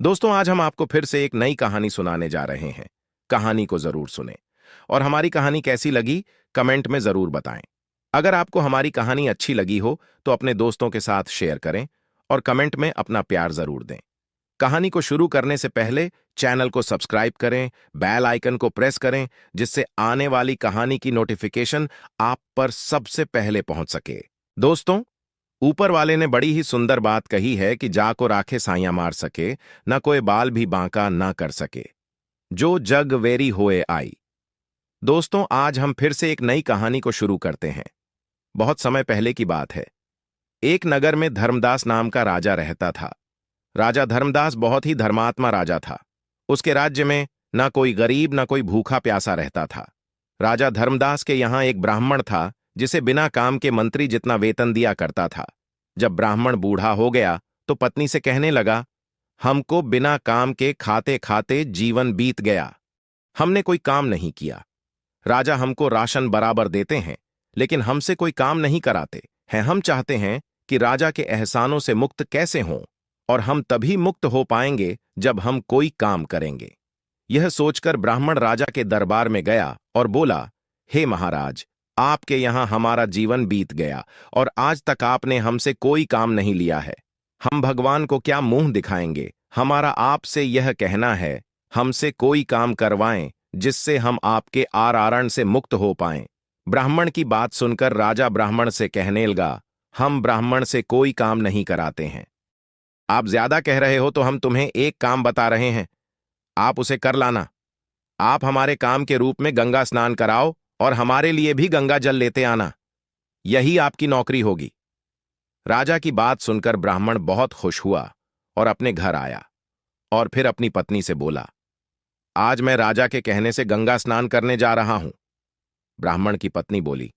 दोस्तों, आज हम आपको फिर से एक नई कहानी सुनाने जा रहे हैं। कहानी को जरूर सुने और हमारी कहानी कैसी लगी कमेंट में जरूर बताएं। अगर आपको हमारी कहानी अच्छी लगी हो तो अपने दोस्तों के साथ शेयर करें और कमेंट में अपना प्यार जरूर दें। कहानी को शुरू करने से पहले चैनल को सब्सक्राइब करें, बेल आइकन को प्रेस करें, जिससे आने वाली कहानी की नोटिफिकेशन आप पर सबसे पहले पहुंच सके। दोस्तों, ऊपर वाले ने बड़ी ही सुंदर बात कही है कि जा को राखे साइयां मार सके, न कोई बाल भी बांका ना कर सके, जो जग वेरी होए आई। दोस्तों, आज हम फिर से एक नई कहानी को शुरू करते हैं। बहुत समय पहले की बात है। एक नगर में धर्मदास नाम का राजा रहता था। राजा धर्मदास बहुत ही धर्मात्मा राजा था। उसके राज्य में न कोई गरीब न कोई भूखा प्यासा रहता था। राजा धर्मदास के यहाँ एक ब्राह्मण था जिसे बिना काम के मंत्री जितना वेतन दिया करता था। जब ब्राह्मण बूढ़ा हो गया तो पत्नी से कहने लगा, हमको बिना काम के खाते खाते जीवन बीत गया। हमने कोई काम नहीं किया। राजा हमको राशन बराबर देते हैं, लेकिन हमसे कोई काम नहीं कराते हैं। हम चाहते हैं कि राजा के एहसानों से मुक्त कैसे हों, और हम तभी मुक्त हो पाएंगे जब हम कोई काम करेंगे। यह सोचकर ब्राह्मण राजा के दरबार में गया और बोला, हे महाराज, आपके यहां हमारा जीवन बीत गया और आज तक आपने हमसे कोई काम नहीं लिया है। हम भगवान को क्या मुंह दिखाएंगे। हमारा आपसे यह कहना है, हमसे कोई काम करवाएं जिससे हम आपके आरण से मुक्त हो पाएं। ब्राह्मण की बात सुनकर राजा ब्राह्मण से कहने लगा, हम ब्राह्मण से कोई काम नहीं कराते हैं। आप ज्यादा कह रहे हो तो हम तुम्हें एक काम बता रहे हैं, आप उसे कर लाना। आप हमारे काम के रूप में गंगा स्नान कराओ और हमारे लिए भी गंगा जल लेते आना। यही आपकी नौकरी होगी। राजा की बात सुनकर ब्राह्मण बहुत खुश हुआ और अपने घर आया और फिर अपनी पत्नी से बोला, आज मैं राजा के कहने से गंगा स्नान करने जा रहा हूं। ब्राह्मण की पत्नी बोली,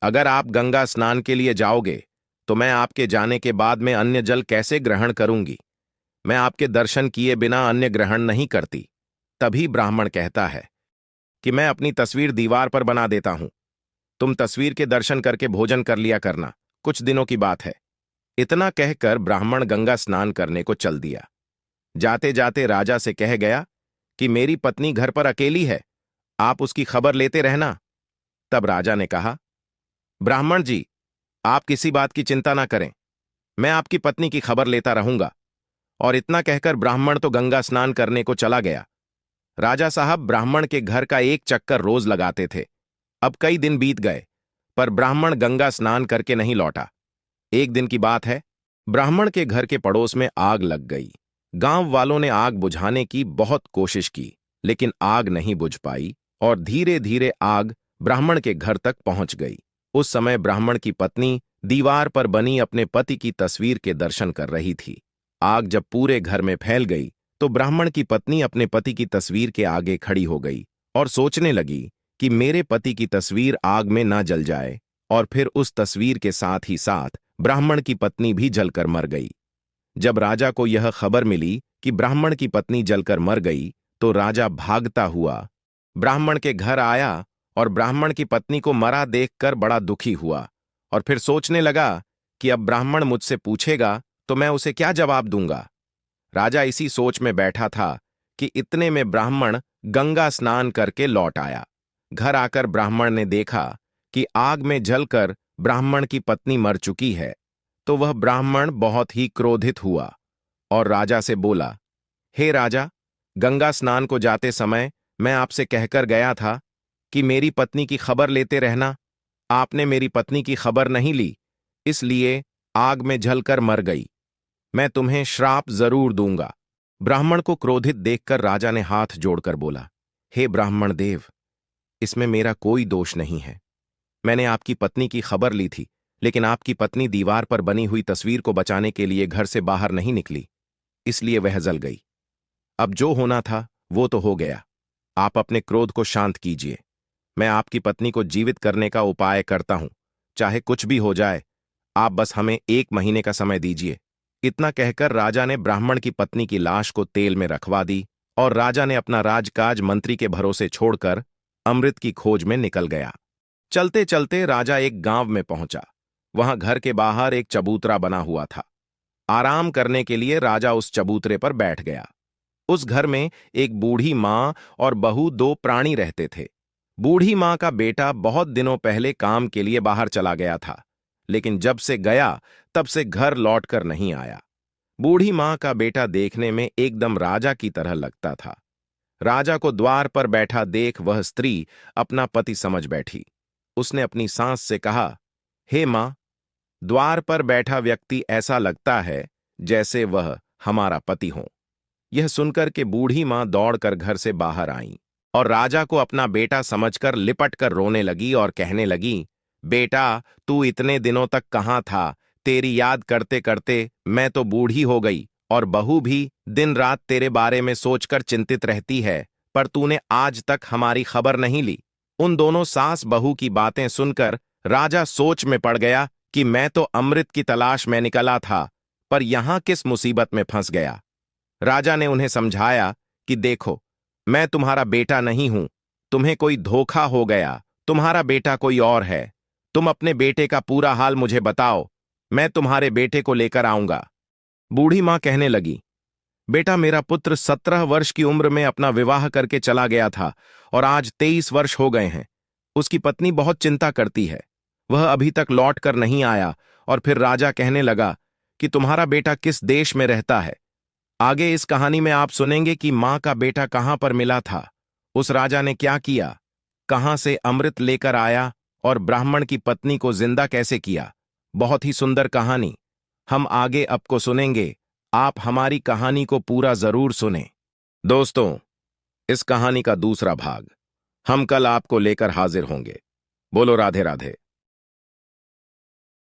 अगर आप गंगा स्नान के लिए जाओगे तो मैं आपके जाने के बाद में अन्य जल कैसे ग्रहण करूंगी। मैं आपके दर्शन किए बिना अन्य ग्रहण नहीं करती। तभी ब्राह्मण कहता है कि मैं अपनी तस्वीर दीवार पर बना देता हूं। तुम तस्वीर के दर्शन करके भोजन कर लिया करना, कुछ दिनों की बात है। इतना कहकर ब्राह्मण गंगा स्नान करने को चल दिया। जाते जाते राजा से कह गया कि मेरी पत्नी घर पर अकेली है, आप उसकी खबर लेते रहना। तब राजा ने कहा, ब्राह्मण जी, आप किसी बात की चिंता ना करें, मैं आपकी पत्नी की खबर लेता रहूंगा। और इतना कहकर ब्राह्मण तो गंगा स्नान करने को चला गया। राजा साहब ब्राह्मण के घर का एक चक्कर रोज लगाते थे। अब कई दिन बीत गए, पर ब्राह्मण गंगा स्नान करके नहीं लौटा। एक दिन की बात है, ब्राह्मण के घर के पड़ोस में आग लग गई। गांव वालों ने आग बुझाने की बहुत कोशिश की, लेकिन आग नहीं बुझ पाई और धीरे धीरे आग ब्राह्मण के घर तक पहुंच गई। उस समय ब्राह्मण की पत्नी दीवार पर बनी अपने पति की तस्वीर के दर्शन कर रही थी। आग जब पूरे घर में फैल गई तो ब्राह्मण की पत्नी अपने पति की तस्वीर के आगे खड़ी हो गई और सोचने लगी कि मेरे पति की तस्वीर आग में ना जल जाए। और फिर उस तस्वीर के साथ ही साथ ब्राह्मण की पत्नी भी जलकर मर गई। जब राजा को यह खबर मिली कि ब्राह्मण की पत्नी जलकर मर गई तो राजा भागता हुआ ब्राह्मण के घर आया और ब्राह्मण की पत्नी को मरा देखकर बड़ा दुखी हुआ। और फिर सोचने लगा कि अब ब्राह्मण मुझसे पूछेगा तो मैं उसे क्या जवाब दूंगा। राजा इसी सोच में बैठा था कि इतने में ब्राह्मण गंगा स्नान करके लौट आया। घर आकर ब्राह्मण ने देखा कि आग में जलकर ब्राह्मण की पत्नी मर चुकी है, तो वह ब्राह्मण बहुत ही क्रोधित हुआ और राजा से बोला, हे राजा, गंगा स्नान को जाते समय मैं आपसे कहकर गया था कि मेरी पत्नी की खबर लेते रहना। आपने मेरी पत्नी की खबर नहीं ली, इसलिए आग में जलकर मर गई। मैं तुम्हें श्राप जरूर दूंगा। ब्राह्मण को क्रोधित देखकर राजा ने हाथ जोड़कर बोला, हे ब्राह्मण देव, इसमें मेरा कोई दोष नहीं है। मैंने आपकी पत्नी की खबर ली थी, लेकिन आपकी पत्नी दीवार पर बनी हुई तस्वीर को बचाने के लिए घर से बाहर नहीं निकली, इसलिए वह जल गई। अब जो होना था वो तो हो गया। आप अपने क्रोध को शांत कीजिए। मैं आपकी पत्नी को जीवित करने का उपाय करता हूं, चाहे कुछ भी हो जाए। आप बस हमें 1 महीने का समय दीजिए। इतना कहकर राजा ने ब्राह्मण की पत्नी की लाश को तेल में रखवा दी और राजा ने अपना राजकाज मंत्री के भरोसे छोड़कर अमृत की खोज में निकल गया। चलते चलते राजा एक गांव में पहुंचा। वहां घर के बाहर एक चबूतरा बना हुआ था। आराम करने के लिए राजा उस चबूतरे पर बैठ गया। उस घर में एक बूढ़ी माँ और बहू, दो प्राणी रहते थे। बूढ़ी माँ का बेटा बहुत दिनों पहले काम के लिए बाहर चला गया था, लेकिन जब से गया तब से घर लौटकर नहीं आया। बूढ़ी माँ का बेटा देखने में एकदम राजा की तरह लगता था। राजा को द्वार पर बैठा देख वह स्त्री अपना पति समझ बैठी। उसने अपनी सास से कहा, हे माँ, द्वार पर बैठा व्यक्ति ऐसा लगता है जैसे वह हमारा पति हो। यह सुनकर के बूढ़ी माँ दौड़कर घर से बाहर आई और राजा को अपना बेटा समझकर लिपट कर रोने लगी और कहने लगी, बेटा, तू इतने दिनों तक कहाँ था? तेरी याद करते करते मैं तो बूढ़ी हो गई और बहू भी दिन रात तेरे बारे में सोचकर चिंतित रहती है, पर तूने आज तक हमारी खबर नहीं ली। उन दोनों सास बहू की बातें सुनकर राजा सोच में पड़ गया कि मैं तो अमृत की तलाश में निकला था, पर यहां किस मुसीबत में फंस गया। राजा ने उन्हें समझाया कि देखो, मैं तुम्हारा बेटा नहीं हूं, तुम्हें कोई धोखा हो गया, तुम्हारा बेटा कोई और है। तुम अपने बेटे का पूरा हाल मुझे बताओ, मैं तुम्हारे बेटे को लेकर आऊंगा। बूढ़ी मां कहने लगी, बेटा, मेरा पुत्र 17 वर्ष की उम्र में अपना विवाह करके चला गया था और आज 23 वर्ष हो गए हैं। उसकी पत्नी बहुत चिंता करती है, वह अभी तक लौट कर नहीं आया। और फिर राजा कहने लगा कि तुम्हारा बेटा किस देश में रहता है। आगे इस कहानी में आप सुनेंगे कि मां का बेटा कहां पर मिला था, उस राजा ने क्या किया, कहां से अमृत लेकर आया और ब्राह्मण की पत्नी को जिंदा कैसे किया। बहुत ही सुंदर कहानी हम आगे आपको सुनेंगे। आप हमारी कहानी को पूरा जरूर सुनें। दोस्तों, इस कहानी का दूसरा भाग हम कल आपको लेकर हाजिर होंगे। बोलो राधे राधे।